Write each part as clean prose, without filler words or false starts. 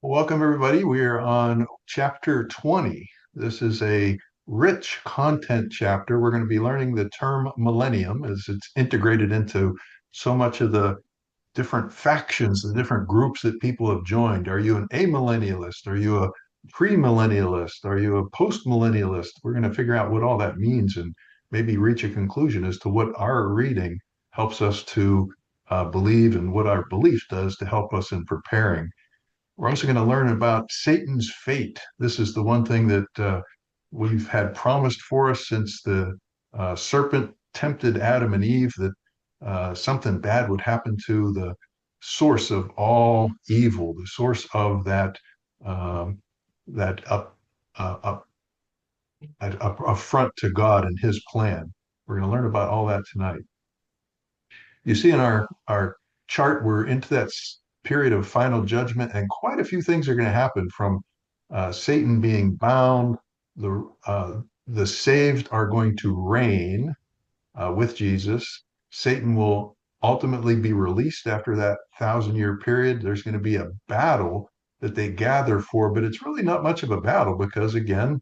Welcome, everybody. We are on chapter 20. This is a rich content chapter. We're going to be learning the term millennium as it's integrated into so much of the different factions, the different groups that people have joined. Are you an amillennialist? Are you a premillennialist? Are you a postmillennialist? We're going to figure out what all that means and maybe reach a conclusion as to what our reading helps us to believe and what our belief does to help us in preparing. We're also going to learn about Satan's fate. This is the one thing that we've had promised for us since the serpent tempted Adam and Eve that something bad would happen to the source of all evil, the source of um, that affront to God and His plan. We're going to learn about all that tonight. You see in our chart, we're into that period of final judgment, and quite a few things are going to happen from Satan being bound. The saved are going to reign with Jesus. Satan will ultimately be released after that 1,000 year period. There's going to be a battle that they gather for, but it's really not much of a battle because, again,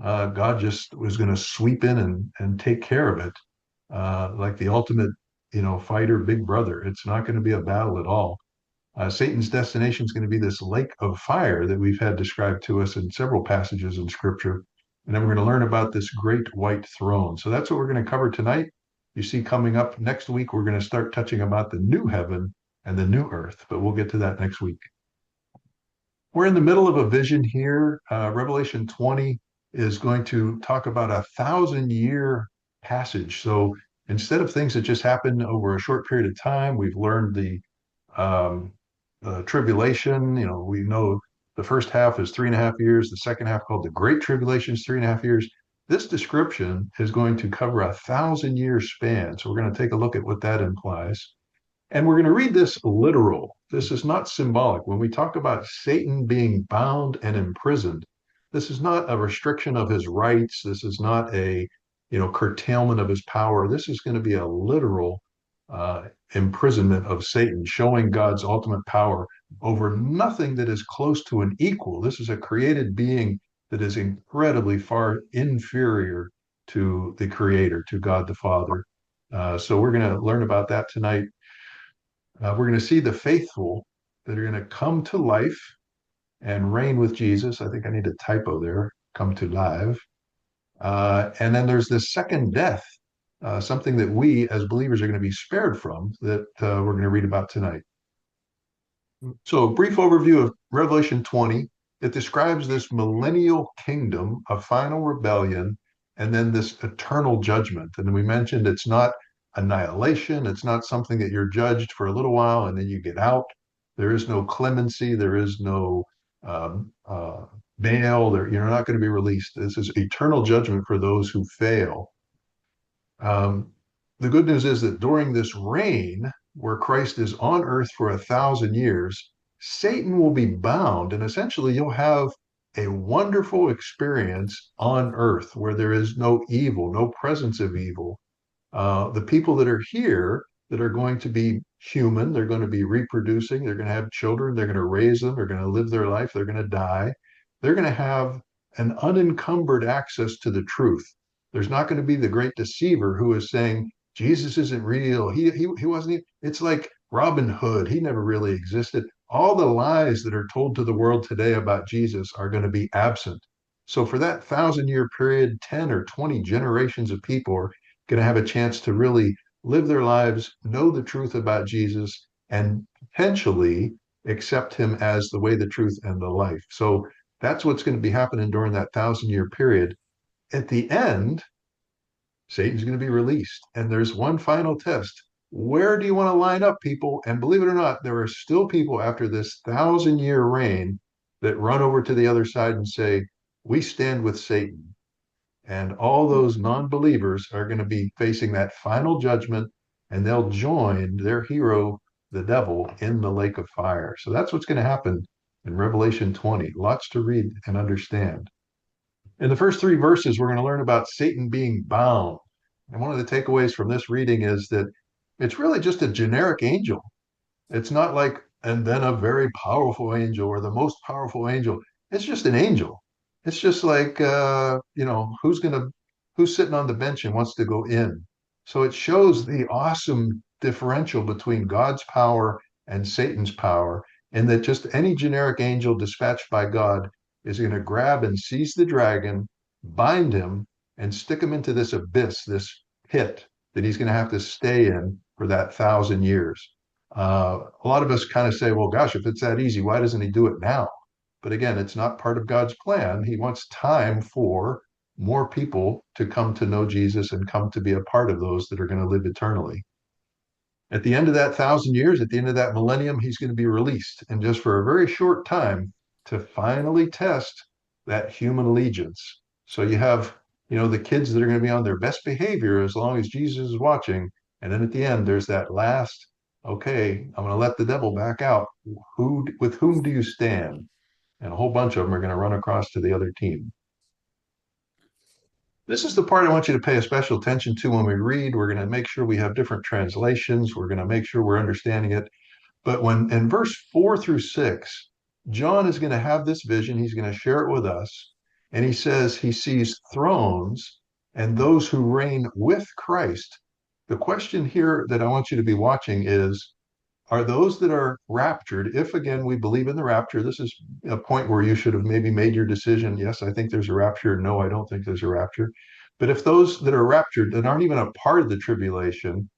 God just was going to sweep in and take care of it, like the ultimate, fighter, big brother. It's not going to be a battle at all. Satan's destination is going to be this lake of fire that we've had described to us in several passages in Scripture. And then we're going to learn about this great white throne. So that's what we're going to cover tonight. You see, coming up next week, we're going to start touching about the new heaven and the new earth, but we'll get to that next week. We're in the middle of a vision here. Revelation 20 is going to talk about 1,000 year passage. So instead of things that just happen over a short period of time, we've learned um, the tribulation. We know the first half is 3.5 years. The second half, called the Great Tribulation, is 3.5 years. This description is going to cover 1,000 year span. So we're going to take a look at what that implies. And we're going to read this literal. This is not symbolic. When we talk about Satan being bound and imprisoned, this is not a restriction of his rights. This is not a, curtailment of his power. This is going to be a literal imprisonment of Satan, showing God's ultimate power over nothing that is close to an equal. This is a created being that is incredibly far inferior to the Creator, to God the Father. So we're going to learn about that tonight. We're going to see the faithful that are going to come to life and reign with Jesus. I think I need a typo there, come to live. And then there's this second death, something that we as believers are going to be spared from that we're going to read about tonight. So, a brief overview of Revelation 20. It describes this millennial kingdom, a final rebellion, and then this eternal judgment. And we mentioned it's not annihilation, it's not something that you're judged for a little while and then you get out. There is no clemency, there is no bail, you're not going to be released. This is eternal judgment for those who fail. Um, the good news is that during this reign, where Christ is on earth for 1,000 years, Satan will be bound, and essentially you'll have a wonderful experience on earth where there is no evil, no presence of evil. The people that are here that are going to be human, they're going to be reproducing, they're going to have children, they're going to raise them, they're going to live their life, they're going to die. They're going to have an unencumbered access to the truth. There's not going to be the great deceiver who is saying, Jesus isn't real. He wasn't. It's like Robin Hood. He never really existed. All the lies that are told to the world today about Jesus are going to be absent. So for that 1,000 year period, 10 or 20 generations of people are going to have a chance to really live their lives, know the truth about Jesus, and potentially accept him as the way, the truth, and the life. So that's what's going to be happening during that 1,000 year period. At the end, Satan's going to be released. And there's one final test. Where do you want to line up, people? And believe it or not, there are still people after this 1,000 year reign that run over to the other side and say, we stand with Satan. And all those non believers are going to be facing that final judgment, and they'll join their hero, the devil, in the lake of fire. So that's what's going to happen in Revelation 20. Lots to read and understand. In the first three verses, we're going to learn about Satan being bound. And one of the takeaways from this reading is that it's really just a generic angel. It's not like and then a very powerful angel or the most powerful angel. It's just an angel. It's just like who's sitting on the bench and wants to go in. So it shows the awesome differential between God's power and Satan's power, and that just any generic angel dispatched by God is going to grab and seize the dragon, bind him, and stick him into this abyss, this pit that he's going to have to stay in for that 1,000 years. A lot of us kind of say, well, gosh, if it's that easy, why doesn't he do it now? But again, it's not part of God's plan. He wants time for more people to come to know Jesus and come to be a part of those that are going to live eternally. At the end of that 1,000 years, at the end of that millennium, he's going to be released, and just for a very short time to finally test that human allegiance. So you have, the kids that are going to be on their best behavior as long as Jesus is watching. And then at the end, there's that last, okay, I'm going to let the devil back out. With whom do you stand? And a whole bunch of them are going to run across to the other team. This is the part I want you to pay a special attention to when we read. We're going to make sure we have different translations. We're going to make sure we're understanding it. But when in verse 4 through 6, John is going to have this vision. He's going to share it with us. And he says he sees thrones and those who reign with Christ. The question here that I want you to be watching is, are those that are raptured, if again we believe in the rapture, this is a point where you should have maybe made your decision. Yes, I think there's a rapture. No, I don't think there's a rapture. But if those that are raptured that aren't even a part of the tribulation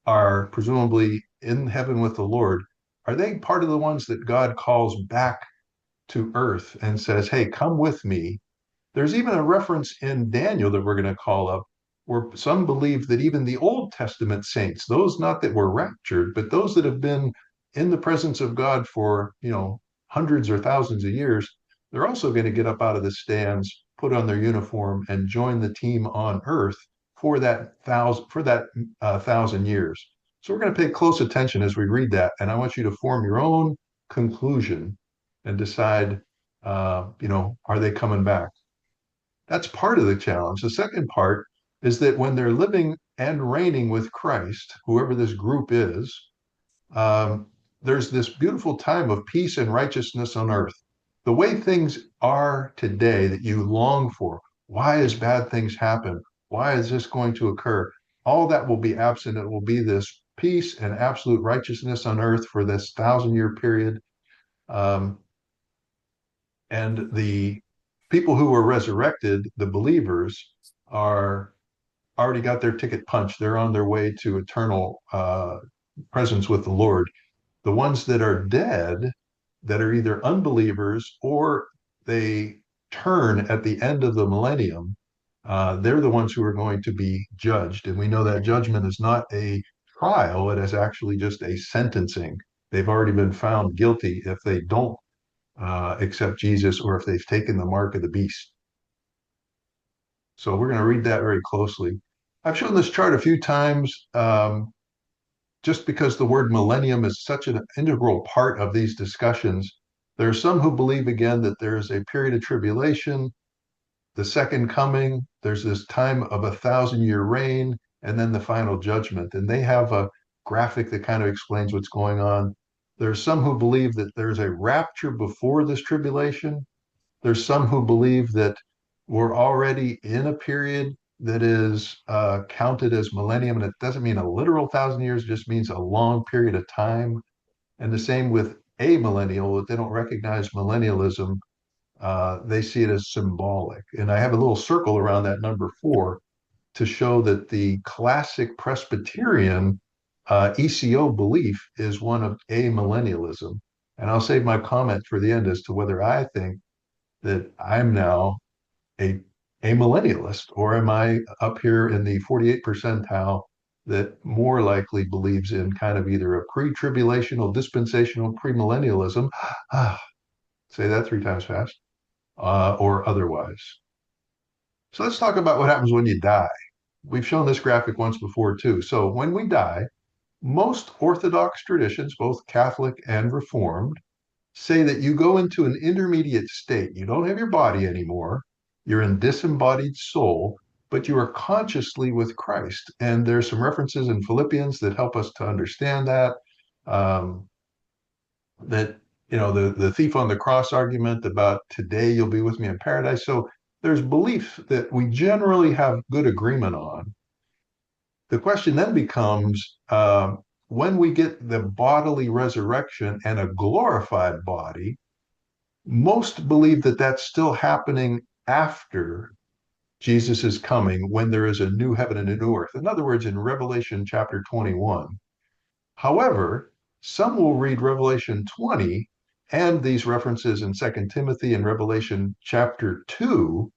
are presumably in heaven with the Lord, are they part of the ones that God calls back to earth and says, hey, come with me? There's even a reference in Daniel that we're going to call up where some believe that even the Old Testament saints, those not that were raptured, but those that have been in the presence of God for, hundreds or thousands of years, they're also going to get up out of the stands, put on their uniform, and join the team on earth for that 1,000 years. So we're going to pay close attention as we read that, and I want you to form your own conclusion and decide, are they coming back? That's part of the challenge. The second part is that when they're living and reigning with Christ, whoever this group is, um, there's this beautiful time of peace and righteousness on earth. The way things are today that you long for, why is bad things happen? Why is this going to occur? All that will be absent. It will be this peace and absolute righteousness on earth for this 1,000-year period. Um, and the people who were resurrected, the believers, are already got their ticket punched. They're on their way to eternal presence with the Lord. The ones that are dead, that are either unbelievers or they turn at the end of the millennium, they're the ones who are going to be judged. And we know that judgment is not a trial, it is actually just a sentencing. They've already been found guilty if they don't accept Jesus or if they've taken the mark of the beast. So we're going to read that very closely. I've shown this chart a few times just because the word millennium is such an integral part of these discussions. There are some who believe, again, that there is a period of tribulation, the second coming, there's this time of 1,000-year reign, and then the final judgment. And they have a graphic that kind of explains what's going on. There's some who believe that there's a rapture before this tribulation. There's some who believe that we're already in a period that is counted as millennium, and it doesn't mean a literal 1,000 years, it just means a long period of time. And the same with amillennial, that they don't recognize millennialism. They see it as symbolic. And I have a little circle around that number 4 to show that the classic Presbyterian ECO belief is one of amillennialism. And I'll save my comment for the end as to whether I think that I'm now a millennialist, or am I up here in the 48th percentile that more likely believes in kind of either a pre-tribulational, dispensational, premillennialism, say that 3 times fast, or otherwise. So let's talk about what happens when you die. We've shown this graphic once before too. So when we die, most Orthodox traditions, both Catholic and Reformed, say that you go into an intermediate state. You don't have your body anymore. You're in disembodied soul, but you are consciously with Christ. And there's some references in Philippians that help us to understand that. Um, that, the thief on the cross argument about today you'll be with me in paradise. So there's belief that we generally have good agreement on. The question then becomes, when we get the bodily resurrection and a glorified body, most believe that that's still happening after Jesus is coming, when there is a new heaven and a new earth. In other words, in Revelation chapter 21. However, some will read Revelation 20 and these references in Second Timothy and Revelation chapter 2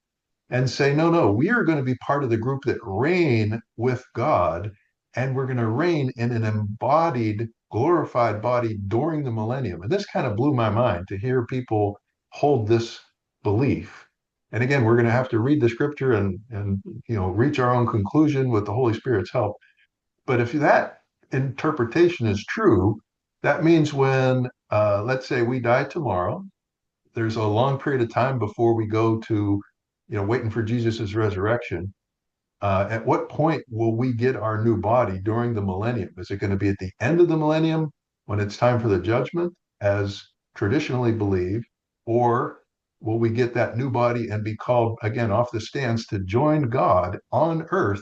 and say, no, no, we are going to be part of the group that reign with God, and we're going to reign in an embodied, glorified body during the millennium. And this kind of blew my mind to hear people hold this belief. And again, we're going to have to read the scripture and reach our own conclusion with the Holy Spirit's help. But if that interpretation is true, that means when, let's say, we die tomorrow, there's a long period of time before we go to, waiting for Jesus's resurrection. At what point will we get our new body during the millennium? Is it going to be at the end of the millennium when it's time for the judgment, as traditionally believed, or will we get that new body and be called again off the stands to join God on earth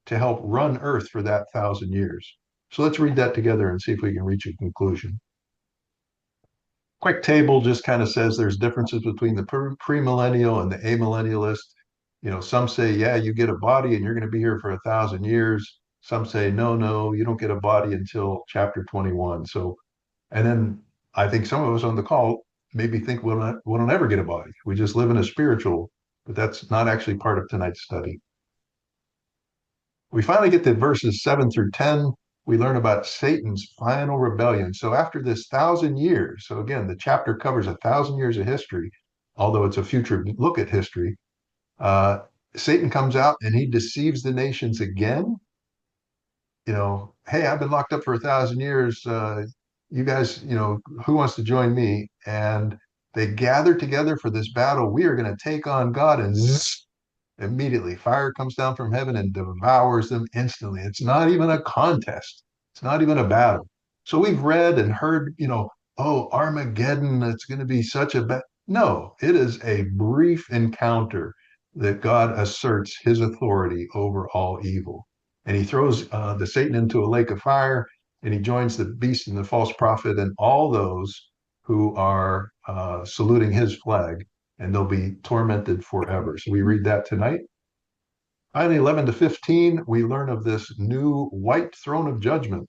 to help run earth for that 1,000 years? So let's read that together and see if we can reach a conclusion. Quick table just kind of says there's differences between the premillennial and the amillennialist. Some say, yeah, you get a body and you're going to be here for 1,000 years. Some say, no, no, you don't get a body until chapter 21. So, and then I think some of us on the call maybe think we'll never get a body. We just live in a spiritual, but that's not actually part of tonight's study. We finally get to verses 7 through 10. We learn about Satan's final rebellion. So after this 1,000 years, so again, the chapter covers 1,000 years of history, although it's a future look at history. Satan comes out and he deceives the nations again. Hey, I've been locked up for 1,000 years. You guys, who wants to join me? And they gather together for this battle. We are going to take on God, and zzz, immediately fire comes down from heaven and devours them instantly. It's not even a contest. It's not even a battle. So we've read and heard, oh, Armageddon, it's going to be such a bad. No, it is a brief encounter that God asserts his authority over all evil. And he throws the Satan into a lake of fire, and he joins the beast and the false prophet and all those who are saluting his flag, and they'll be tormented forever. So we read that tonight. Finally, 11 to 15, we learn of this new white throne of judgment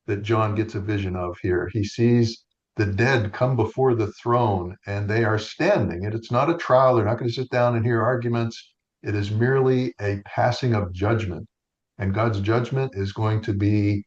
that John gets a vision of here. He sees the dead come before the throne, and they are standing. And it's not a trial. They're not going to sit down and hear arguments. It is merely a passing of judgment. And God's judgment is going to be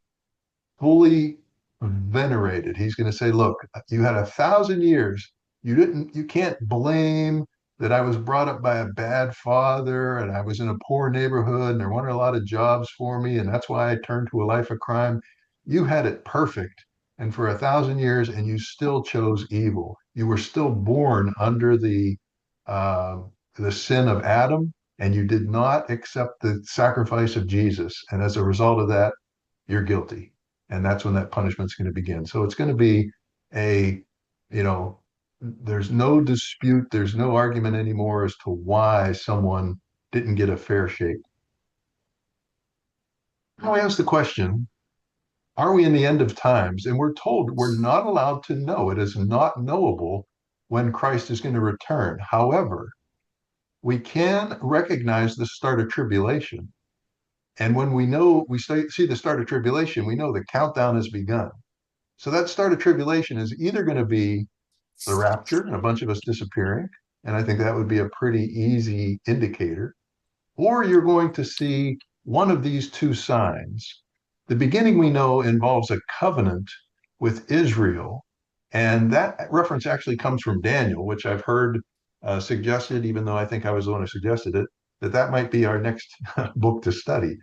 fully venerated. He's going to say, look, you had 1,000 years. You can't blame that I was brought up by a bad father and I was in a poor neighborhood and there weren't a lot of jobs for me. And that's why I turned to a life of crime. You had it perfect. And for 1,000 years, and you still chose evil. You were still born under the sin of Adam, and you did not accept the sacrifice of Jesus. And as a result of that, you're guilty. And that's when that punishment's going to begin. So it's going to be a, there's no dispute, there's no argument anymore as to why someone didn't get a fair shake. Now I ask the question, are we in the end of times? And we're told we're not allowed to know. It is not knowable when Christ is going to return. However, we can recognize the start of tribulation. And when we see the start of tribulation, we know the countdown has begun. So that start of tribulation is either going to be the rapture and a bunch of us disappearing, and I think that would be a pretty easy indicator, or you're going to see one of these two signs. The beginning we know involves a covenant with Israel, and that reference actually comes from Daniel, which I've heard suggested, even though I think I was the one who suggested it, that might be our next book to study,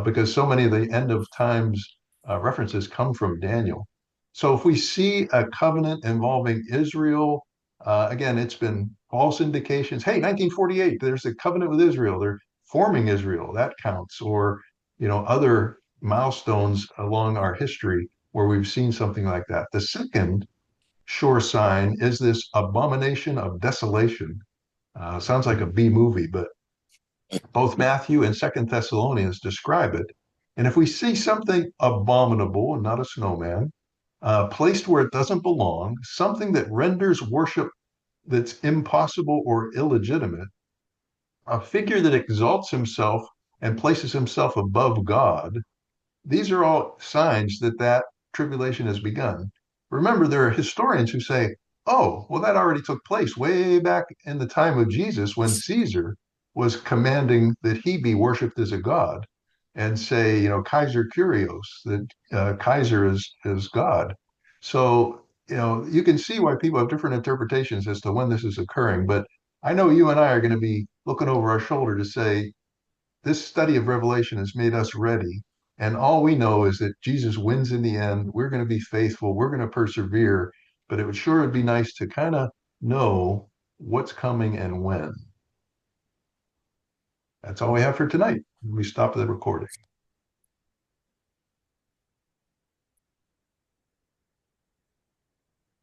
because so many of the end of times references come from Daniel. So if we see a covenant involving Israel, again, it's been false indications. Hey, 1948, there's a covenant with Israel. They're forming Israel. That counts. Or, other milestones along our history where we've seen something like that. The second sure sign is this abomination of desolation. Sounds like a B movie, but both Matthew and Second Thessalonians describe it. And if we see something abominable and not a snowman, placed where it doesn't belong, something that renders worship that's impossible or illegitimate, a figure that exalts himself and places himself above God, these are all signs that that tribulation has begun. Remember, there are historians who say, oh, well, that already took place way back in the time of Jesus when Caesar was commanding that he be worshiped as a god and say, Kaiser Kyrios, that Kaiser is God. So, you can see why people have different interpretations as to when this is occurring. But I know you and I are going to be looking over our shoulder to say, this study of Revelation has made us ready. And all we know is that Jesus wins in the end. We're going to be faithful. We're going to persevere. But it would sure be nice to kind of know what's coming and when. That's all we have for tonight. We stop the recording.